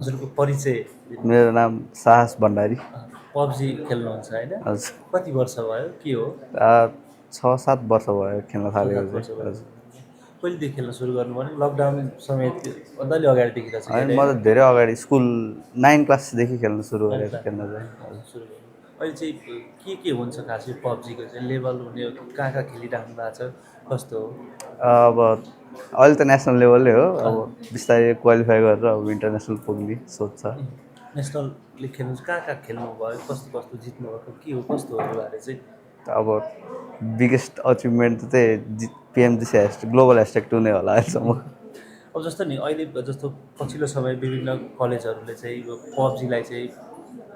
हजुरको परिचय दिनु। मेरो नाम साहस भण्डारी। पब्जी खेल्नुहुन्छ होइन? हजुर। कति वर्ष भयो? के हो? 6-7 वर्ष भयो खेल्न 6-7 थालेको वर्ष चाहिँ। भयो। हजुर। कहिलेदेखि खेल्न सुरु गर्नुभयो भने लकडाउन समय भन्दा अलि अगाडिदेखि रहेछ अनि खेले म होइन? त धेरै अगाडि स्कुल 9 क्लासदेखि खेल्न सुरु नाइन गरेर क्लास खेल्न चाहिँ। सुरु गर्नु। अहिले चाहिँ के हुन्छ खास यो पब्जीको चाहिँ लेभल हुने कहाँ कहाँ खेलिराख्नु भएको छ कस्तो हो? अब अहिले त नेसनल लेभलै हो। अब बिस्तारै क्वालिफाई गरेर अब इन्टरनेसनल पुग्ने सोच छ। नेसनल लिग खेल्नु कहाँ कहाँ खेल्नु भयो? कस्तो कस्तो जित्नुभएको के हो कस्तो हो यो बारे चाहिँ? अब बिगेस्ट अचिभमेन्ट चाहिँ पिएमजिसी ग्लोबल #2 नै होला अहिलेसम्म। अब जस्तो नि अहिले जस्तो पछिल्लो समय विभिन्न कलेजहरूले चाहिँ यो पब्जीलाई चाहिँ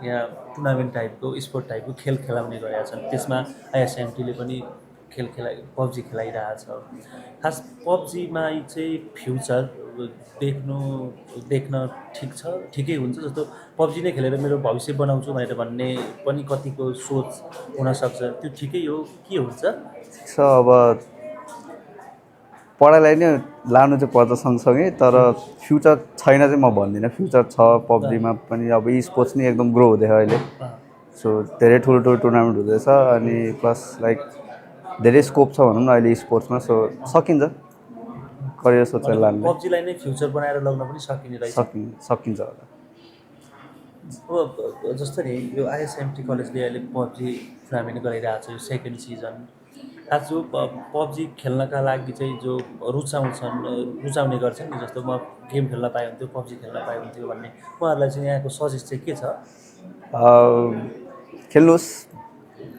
यहाँ टुर्नामेन्ट टाइपको स्पोर्ट टाइपको खेल खेलाउने गरेका छन्। त्यसमा आइएसएमटीले पनि पब्जी खेलाइरहेछ। खास पब्जीमा चाहिँ फ्युचर देख्न ठिकै हुन्छ जस्तो पब्जी नै खेलेर मेरो भविष्य बनाउँछु भनेर भन्ने पनि कतिको सोच हुनसक्छ। त्यो ठिकै हो के हुन्छ? छ अब पढाइलाई नै लानु चाहिँ पर्छ सँगसँगै, तर फ्युचर छैन चाहिँ म भन्दिनँ। फ्युचर छ पब्जीमा पनि। अब स्पोर्ट्स नै एकदम ग्रो हुँदैछ अहिले। सो धेरै ठुलो ठुलो टुर्नामेन्ट हुँदैछ अनि प्लस लाइक धेरै स्कोप छ भनौँ न अहिले स्पोर्ट्समा। सो सकिन्छ करियर सोचेर लानु पब्जीलाई नै फ्युचर बनाएर लग्न पनि सकिने रहेछ। सकिन्छ होला। अब जस्तो नि यो आइएसएमटी कलेजले अहिले पब्जी टुर्नामेन्ट गराइरहेको छ यो सेकेन्ड सिजन। खास जो पब्जी खेल्नका लागि चाहिँ जो रुचाउने गर्छन् नि जस्तो म गेम खेल्न पाए हुन्थ्यो पब्जी खेल्न पाए हुन्थ्यो भन्ने उहाँहरूलाई चाहिँ यहाँको सजेस्ट चाहिँ के छ? खेल्नुहोस्,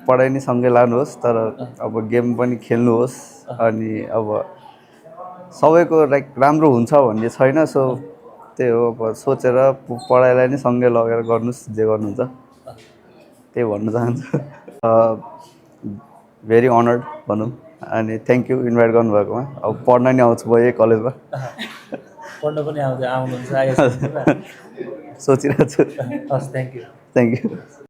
पढाइ नै सँगै लानुहोस्, तर अब गेम पनि खेल्नुहोस्। अनि अब सबैको लाइक राम्रो हुन्छ भन्ने छैन। सो त्यही हो, अब सोचेर पढाइलाई नै सँगै लगेर गर्नुहोस् जे गर्नुहुन्छ। त्यही भन्न चाहन्छु। भेरी अनर्ड भनौँ। अनि थ्याङ्क यू इन्भाइट गर्नुभएकोमा। अब पढ्न नि आउँछु म यही कलेजमा। पढ्न पनि आउनुहुन्छ आइएसएमटीमा? सोचिरहेको छु। हस्, थ्याङ्क यू। Thank you.